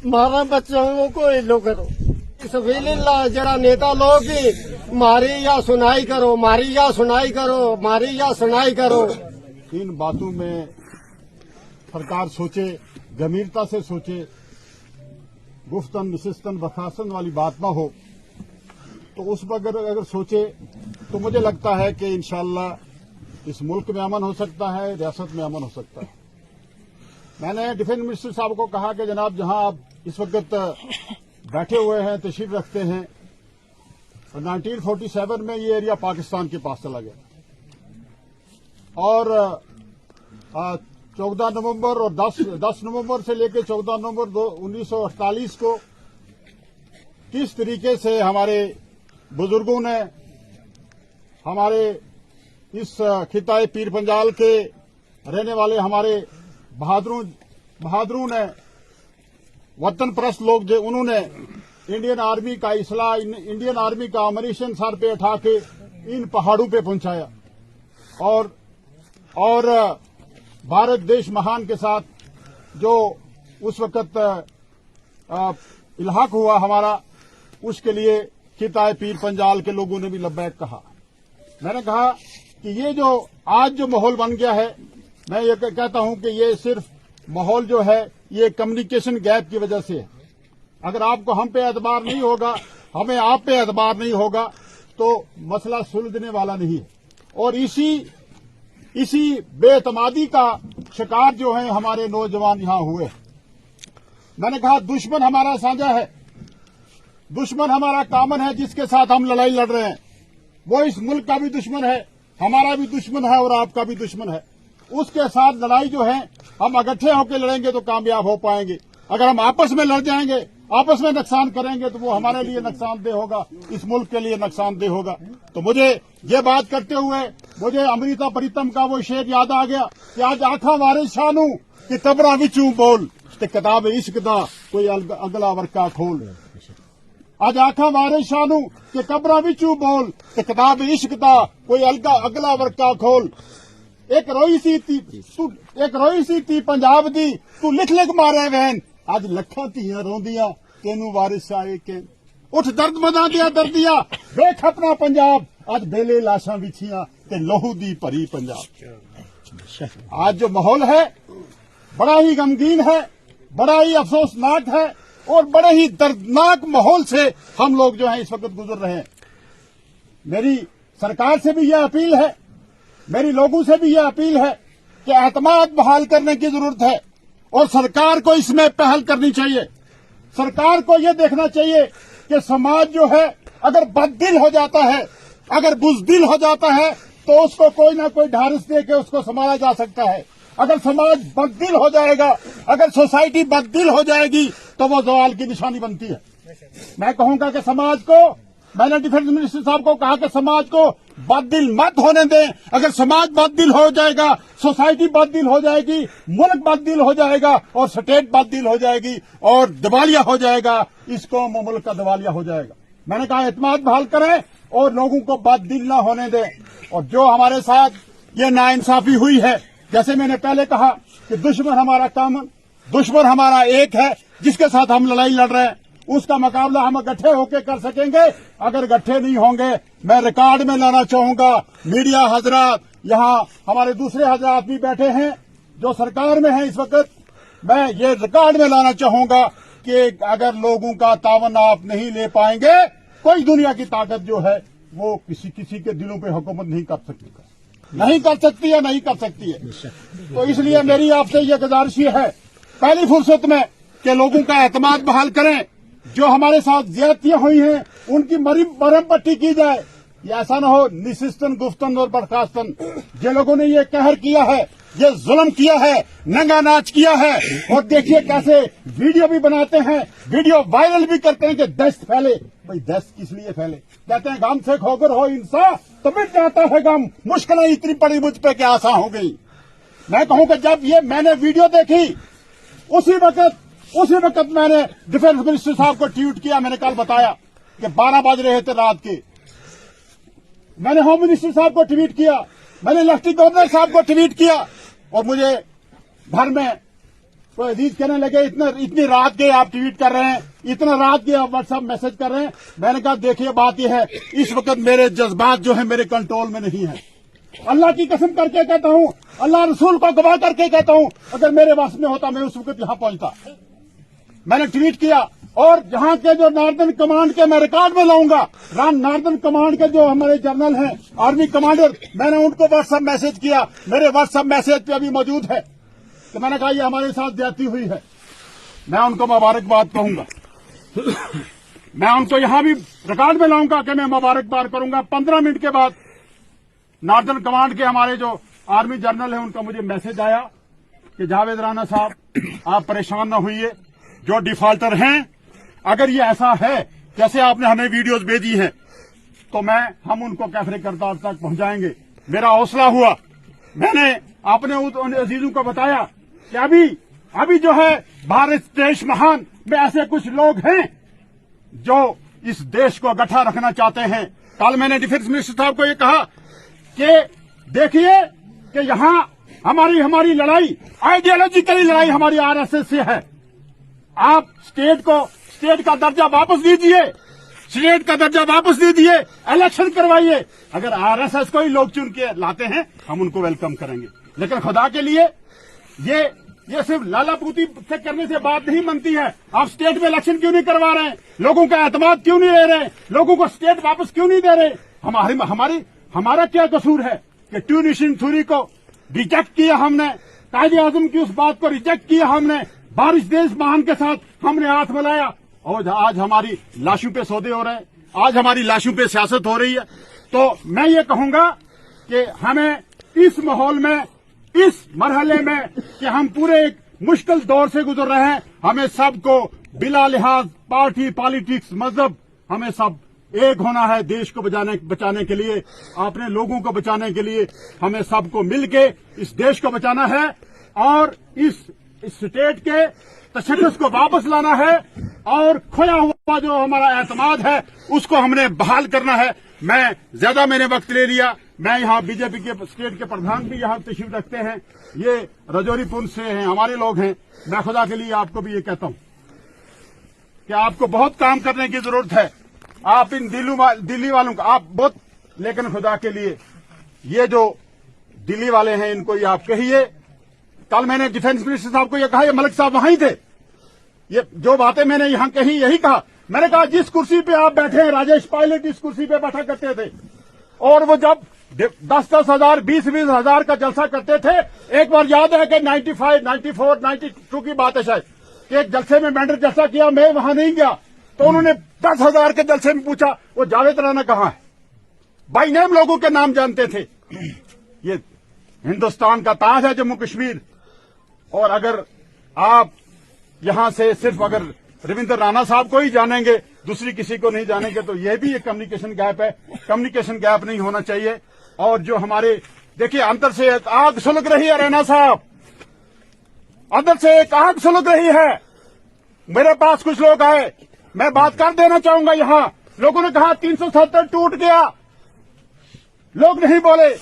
मारा बच्चों को लो करो सबीलिल्लाह जरा नेता लोग भी मारी या सुनाई करो, मारी या सुनाई करो, मारी या सुनाई करो। इन बातों में सरकार सोचे, गंभीरता से सोचे, गुफ्तन नशिस्तन बखास्तन वाली बात ना हो। तो उस पर अगर सोचे तो मुझे लगता है कि इंशाअल्लाह इस मुल्क में अमन हो सकता है, रियासत में अमन हो सकता है। मैंने डिफेंस मिनिस्टर साहब को कहा कि जनाब जहां आप इस वक्त बैठे हुए हैं, तशरीफ रखते हैं, 1947 में ये एरिया पाकिस्तान के पास चला गया और 14 नवंबर और 10 नवंबर से लेकर 14 नवंबर 1948 को किस तरीके से हमारे बुजुर्गों ने हमारे इस खिताए पीर पंजाल के रहने वाले हमारे बहादुरों ने, वतन परस्त लोग जो उन्होंने इंडियन आर्मी का इंडियन आर्मी का अमरीशन सर पे उठा के इन पहाड़ों पे पहुंचाया और भारत देश महान के साथ जो उस वक्त इल्हाक हुआ हमारा, उसके लिए खिताए पीर पंजाल के लोगों ने भी लब्बैक कहा। मैंने कहा कि ये जो आज जो माहौल बन गया है, मैं ये कहता हूं कि ये सिर्फ माहौल जो है ये कम्युनिकेशन गैप की वजह से है। अगर आपको हम पे एतबार नहीं होगा, हमें आप पे एतबार नहीं होगा तो मसला सुलझने वाला नहीं है। और इसी बेएतमादी का शिकार जो है हमारे नौजवान यहां हुए। मैंने कहा दुश्मन हमारा साझा है, दुश्मन हमारा कामन है, जिसके साथ हम लड़ाई लड़ रहे हैं वो इस मुल्क का भी दुश्मन है, हमारा भी दुश्मन है और आपका भी दुश्मन है। उसके साथ लड़ाई जो है हम इकट्ठे होकर लड़ेंगे तो कामयाब हो पाएंगे। अगर हम आपस में लड़ जाएंगे, आपस में नुकसान करेंगे तो वो हमारे लिए नुकसानदेह होगा, इस मुल्क के लिए नुकसानदेह होगा। तो मुझे ये बात करते हुए मुझे अमृता प्रीतम का वो शेर याद आ गया कि आज आखा वारे शानू कि कबरा विचू बोल ते किताब इश्क दा कोई अगला वर्का खोल। आज आखा वारे शानू कि कबरा विचू बोल ते किताब इश्क दा कोई अगला वर्का खोल। एक रोई सी ती पंजाब दी तू लिख मारे वैन, अज लखां धीआं रोंदियां तेनू वारिस आए के। उठ दर्द मदा दिया दर्दिया देख अपना पंजाब, अज बेले लाशां बिछियां ते लोहू दी भरी पंजाब। आज जो माहौल है बड़ा ही गमगीन है, बड़ा ही अफसोसनाक है और बड़े ही दर्दनाक माहौल से हम लोग जो है इस वक्त गुजर रहे हैं। मेरी सरकार से भी यह अपील है, मेरी लोगों से भी यह अपील है कि एतमाद बहाल करने की जरूरत है और सरकार को इसमें पहल करनी चाहिए। सरकार को यह देखना चाहिए कि समाज जो है अगर बददिल हो जाता है, अगर बुज़दिल हो जाता है तो उसको कोई ना कोई ढारिस दे के उसको संभाला जा सकता है। अगर समाज बददिल हो जाएगा, अगर सोसाइटी बददिल हो जाएगी तो वो ज़वाल की निशानी बनती है। मैं कहूंगा कि समाज को, मैंने डिफेंस मिनिस्टर साहब को कहा कि समाज को बददिल मत होने दें। अगर समाज बददिल हो जाएगा, सोसाइटी बददिल हो जाएगी, मुल्क बददिल हो जाएगा और स्टेट बददिल हो जाएगी और दिवालिया हो जाएगा, इस कौम और मुल्क का दिवालिया हो जाएगा। मैंने कहा एतमाद बहाल करें और लोगों को बददिल न होने दें। और जो हमारे साथ ये नाइंसाफी हुई है, जैसे मैंने पहले कहा कि दुश्मन हमारा कामन, दुश्मन हमारा एक है, जिसके साथ हम लड़ाई लड़ रहे हैं, उसका मुकाबला हम इकट्ठे होकर कर सकेंगे। अगर इकट्ठे नहीं होंगे, मैं रिकॉर्ड में लाना चाहूंगा, मीडिया हजरात, यहाँ हमारे दूसरे हजरात भी बैठे हैं जो सरकार में हैं इस वक्त, मैं ये रिकॉर्ड में लाना चाहूंगा कि अगर लोगों का तावन आप नहीं ले पाएंगे, कोई दुनिया की ताकत जो है वो किसी के दिलों पे हुकूमत नहीं कर सकती है, नहीं कर सकती है। तो इसलिए मेरी आपसे ये गुजारिश है पहली फुर्सत में कि लोगों का एतमाद बहाल करें। जो हमारे साथ ज्यादतियां हुई हैं उनकी मरहम पट्टी की जाए। ये ऐसा न हो निशिस्तन गुफ्तन और बर्खास्तन। जिन लोगों ने ये कहर किया है, ये जुल्म किया है, नंगा नाच किया है, और देखिए कैसे वीडियो भी बनाते हैं, वीडियो वायरल भी करते हैं कि दहशत फैले। भाई दहशत किस लिए फैले? कहते हैं गम से खोगर हो इंसान तो मिट जाता है गम, मुश्किलें इतनी पड़ी मुझ पे कि आसान हो गई। मैं कहूं कि जब ये मैंने वीडियो देखी उसी वक्त मैंने डिफेंस मिनिस्टर साहब को ट्वीट किया। मैंने कल बताया कि 12 बज रहे थे रात के। मैंने होम मिनिस्टर साहब को ट्वीट किया, मैंने लेफ्टिनेंट गवर्नर साहब को ट्वीट किया और मुझे घर में तो अजीज कहने लगे इतनी रात के आप ट्वीट कर रहे हैं, इतना रात के आप व्हाट्सएप मैसेज कर रहे हैं। मैंने कहा देखिए बात यह है, इस वक्त मेरे जज्बात जो है मेरे कंट्रोल में नहीं है। अल्लाह की कसम करके कहता हूं, अल्लाह रसूल को गवाह करके कहता हूं, अगर मेरे वश में होता मैं उस वक्त यहां पहुंचता। मैंने ट्वीट किया और जहां के जो नॉर्दर्न कमांड के मैं रिकॉर्ड में लाऊंगा, नॉर्दर्न कमांड के जो हमारे जनरल हैं, आर्मी कमांडर, मैंने उनको व्हाट्सएप मैसेज किया, मेरे व्हाट्सएप मैसेज पे अभी मौजूद है। तो मैंने कहा ये हमारे साथ ज्यादती हुई है, मैं उनको मुबारकबाद कहूंगा। मैं उनको यहां भी रिकॉर्ड में लाऊंगा कि मैं मुबारकबाद करूंगा। 15 मिनट के बाद नॉर्दर्न कमांड के हमारे जो आर्मी जनरल है उनका मुझे मैसेज आया कि जावेद राणा साहब आप परेशान न होइए, जो डिफॉल्टर हैं अगर ये ऐसा है जैसे आपने हमें वीडियोस भेजी हैं तो हम उनको कैफरे करतार तक पहुंचाएंगे। मेरा हौसला हुआ, मैंने अपने उन अजीजों को बताया कि अभी जो है भारत देश महान में ऐसे कुछ लोग हैं जो इस देश को गठा रखना चाहते हैं। कल मैंने डिफेंस मिनिस्टर साहब को ये कहा कि देखिए कि यहां हमारी लड़ाई आइडियोलॉजिकली लड़ाई हमारी आरएसएस से है। आप स्टेट का दर्जा वापस दीजिए, स्टेट का दर्जा वापस दीजिए, इलेक्शन करवाइए। अगर आरएसएस को ही लोग चुन के लाते हैं हम उनको वेलकम करेंगे, लेकिन खुदा के लिए ये सिर्फ लालापूती से करने से बात नहीं बनती है। आप स्टेट में इलेक्शन क्यों नहीं करवा रहे हैं? लोगों का एतमाद क्यों नहीं ले रहे? लोगों को स्टेट वापस क्यों नहीं दे रहे? हमारा क्या कसूर है कि टू नेशन थ्योरी को रिजेक्ट किया हमने, कायदे आजम की उस बात को रिजेक्ट किया हमने, बारिश देश महान के साथ हमने हाथ मिलाया और आज हमारी लाशों पे सौदे हो रहे हैं, आज हमारी लाशों पे सियासत हो रही है। तो मैं ये कहूंगा कि हमें इस माहौल में, इस मरहले में कि हम पूरे एक मुश्किल दौर से गुजर रहे हैं, हमें सबको बिला लिहाज पार्टी, पॉलिटिक्स, मजहब, हमें सब एक होना है देश को बचाने के लिए, अपने लोगों को बचाने के लिए। हमें सबको मिलके इस देश को बचाना है और इस स्टेट के तशद्दुद को वापस लाना है और खोया हुआ जो हमारा एतमाद है उसको हमने बहाल करना है। मैंने वक्त ले लिया। मैं यहाँ बीजेपी के स्टेट के प्रधान भी यहाँ तशरीफ रखते हैं, ये रजौरी पुंछ से हैं, हमारे लोग हैं। मैं खुदा के लिए आपको भी ये कहता हूँ कि आपको बहुत काम करने की जरूरत है। आप इन दिल्ली वालों का आप बहुत, लेकिन खुदा के लिए ये जो दिल्ली वाले हैं इनको ये आप कहिए। कल मैंने डिफेंस मिनिस्टर साहब को ये कहा, ये मलिक साहब वहीं थे, ये जो बातें मैंने यहां कही यही कहा। मैंने कहा जिस कुर्सी पे आप बैठे हैं, राजेश पायलट इस कुर्सी पे बैठा करते थे और वो जब 10-10 हजार 20-20 हजार का जलसा करते थे, एक बार याद है कि 95, 94, 92 की बात है शायद, कि एक जलसे में बैंडर जलसा किया, मैं वहां नहीं गया, तो उन्होंने 10,000 के जलसे में पूछा वो जावेद राणा कहां है। बाई नेम लोगों के नाम जानते थे। ये हिंदुस्तान का ताज है जम्मू कश्मीर। और अगर आप यहां से सिर्फ अगर रविंद्र राणा साहब को ही जानेंगे, दूसरी किसी को नहीं जानेंगे, तो यह भी एक कम्युनिकेशन गैप है। कम्युनिकेशन गैप नहीं होना चाहिए। और जो हमारे देखिए अंदर से एक आग सुलग रही है, राणा साहब अंदर से एक आग सुलग रही है। मेरे पास कुछ लोग आए, मैं बात कर देना चाहूंगा। यहां लोगों ने कहा 370 टूट गया, लोग नहीं बोले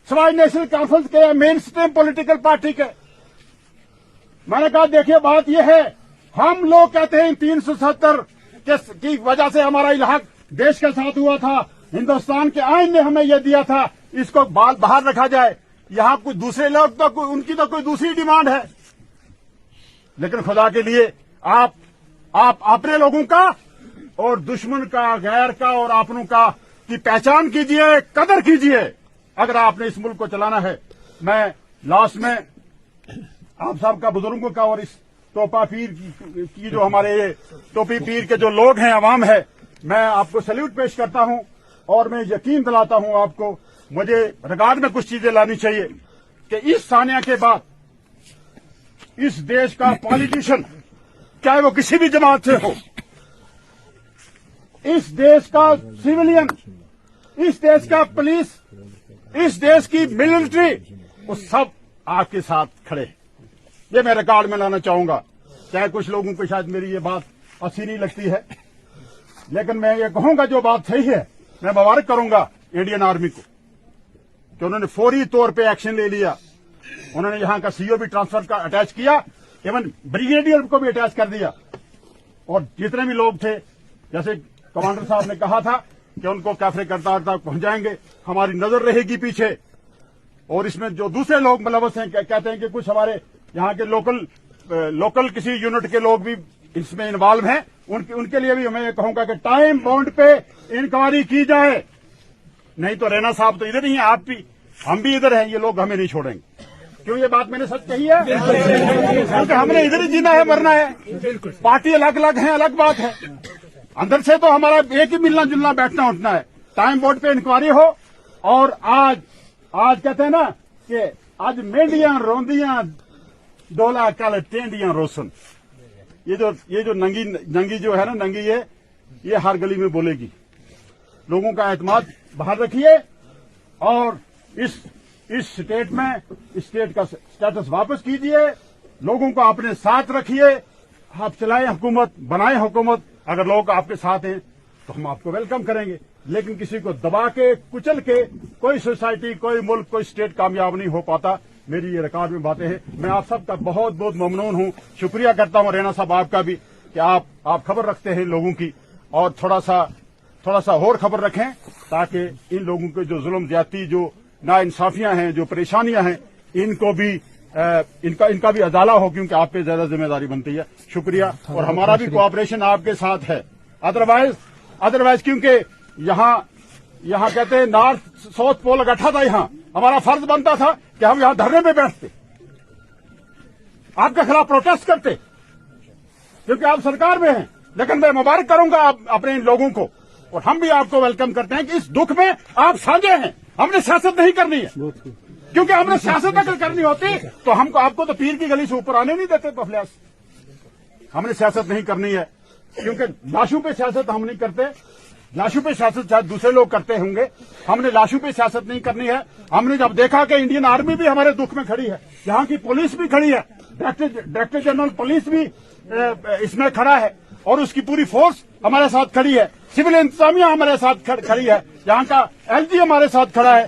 सवाई नेशनल कॉन्फ्रेंस के, मेन स्ट्रीम पॉलिटिकल पार्टी के। मैंने कहा देखिए बात यह है, हम लोग कहते हैं 370 की वजह से हमारा इलाक देश के साथ हुआ था, हिंदुस्तान के आईन ने हमें यह दिया था, इसको बाहर रखा जाए। यहां कुछ दूसरे लोग तो उनकी तो कोई दूसरी डिमांड है, लेकिन खुदा के लिए आप अपने लोगों का और दुश्मन का, गैर का और अपनों का की पहचान कीजिए, कदर कीजिए अगर आपने इस मुल्क को चलाना है। मैं लास्ट में आप सबका, बुजुर्गों का और इस टोपा पीर की जो हमारे ये टोपी पीर के जो लोग हैं, अवाम है, मैं आपको सैल्यूट पेश करता हूं और मैं यकीन दिलाता हूं आपको, मुझे रिकॉर्ड में कुछ चीजें लानी चाहिए कि इस सानिया के बाद इस देश का पॉलिटिशियन, चाहे वो किसी भी जमात से हो, इस देश का सिविलियन, इस देश का पुलिस, इस देश की मिलिट्री, वो सब आपके साथ खड़े। ये मैं रिकॉर्ड में लाना चाहूंगा। चाहे कुछ लोगों को शायद मेरी ये बात अच्छी नहीं लगती है, लेकिन मैं ये कहूंगा जो बात सही है। मैं मुबारक करूंगा इंडियन आर्मी को कि उन्होंने फौरी तौर पे एक्शन ले लिया। उन्होंने यहाँ का सीओ भी ट्रांसफर का अटैच किया, इवन ब्रिगेडियर को भी अटैच कर दिया। और जितने भी लोग थे, जैसे कमांडर साहब ने कहा था कि उनको कैफरे करतार तक पहुंचाएंगे, हमारी नजर रहेगी पीछे। और इसमें जो दूसरे लोग मुलव्वस हैं, कहते हैं कि कुछ हमारे यहाँ के लोकल किसी यूनिट के लोग भी इसमें इन्वॉल्व हैं, उनके लिए भी मैं कहूंगा कि टाइम बाउंड पे इंक्वायरी की जाए। नहीं तो रैना साहब तो इधर ही हैं, आप भी, हम भी इधर हैं, ये लोग हमें नहीं छोड़ेंगे। क्यों ये बात मैंने सच कही है? क्योंकि हमने इधर ही जीना है, मरना है। पार्टी अलग अलग है, अलग बात है। अंदर से तो हमारा एक ही मिलना जुलना बैठना उठना है। टाइम बोर्ड पे इंक्वायरी हो। और आज कहते हैं ना कि आज मेंढियां रोंदियां डोला कल टेंडियां रोशन। ये जो नंगी जो है ना, नंगी ये हर गली में बोलेगी। लोगों का एतमाद बाहर रखिए और इस स्टेट में स्टेट का स्टेटस वापस कीजिए। लोगों को अपने साथ रखिए। आप चलाएं हुकूमत, बनाएं हुकूमत। अगर लोग आपके साथ हैं तो हम आपको वेलकम करेंगे, लेकिन किसी को दबा के कुचल के कोई सोसाइटी, कोई मुल्क, कोई स्टेट कामयाब नहीं हो पाता। मेरी ये रिकॉर्ड में बातें हैं। मैं आप सबका बहुत बहुत ममनून हूं, शुक्रिया करता हूं रैना साहब आपका भी कि आप खबर रखते हैं लोगों की, और थोड़ा सा और खबर रखें ताकि इन लोगों के जो जुल्म ज्यादती, जो नाइंसाफियां हैं, जो परेशानियां हैं, इनको भी इनका भी अजाला हो, क्योंकि आप पे ज्यादा जिम्मेदारी बनती है। शुक्रिया। और हमारा भी कोऑपरेशन आपके साथ है। अदरवाइज क्योंकि यहाँ कहते हैं नॉर्थ साउथ पोल इकट्ठा था, यहाँ हमारा फर्ज बनता था कि हम यहाँ धरने पे बैठते, आपके खिलाफ प्रोटेस्ट करते, क्योंकि आप सरकार में हैं। लेकिन मैं मुबारक करूंगा आप अपने इन लोगों को, और हम भी आपको वेलकम करते हैं कि इस दुख में आप साझे हैं। हमने सियासत नहीं करनी है, क्योंकि हमने सियासत अगर करनी होती तो आपको तो पीर की गली से ऊपर आने नहीं देते पफल्यास। हमने सियासत नहीं करनी है, क्योंकि लाशों पे सियासत हम नहीं करते। लाशों पे सियासत शायद दूसरे लोग करते होंगे, हमने लाशों पे सियासत नहीं करनी है। हमने जब देखा कि इंडियन आर्मी भी हमारे दुख में खड़ी है, यहाँ की पुलिस भी खड़ी है, डायरेक्टर जनरल पुलिस भी इसमें खड़ा है, और उसकी पूरी फोर्स हमारे साथ खड़ी है, सिविल इंतजामिया हमारे साथ खड़ी है, यहाँ का एलजी हमारे साथ खड़ा है,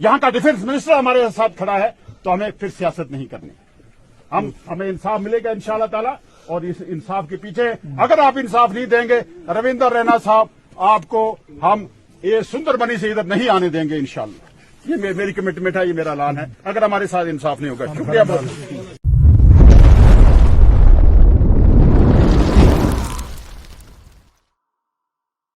यहाँ का डिफेंस मिनिस्टर हमारे साथ खड़ा है। तो हमें फिर सियासत नहीं करनी, हमें इंसाफ मिलेगा इंशाअल्लाह ताला। और इस इंसाफ के पीछे अगर आप इंसाफ नहीं देंगे, रविंदर रैना साहब, आपको हम ये सुंदरबनी से इधर नहीं आने देंगे इंशाअल्लाह। ये मेरी कमिटमेंट है, ये मेरा ऐलान है। अगर हमारे साथ इंसाफ नहीं होगा। शुक्रिया बहुत।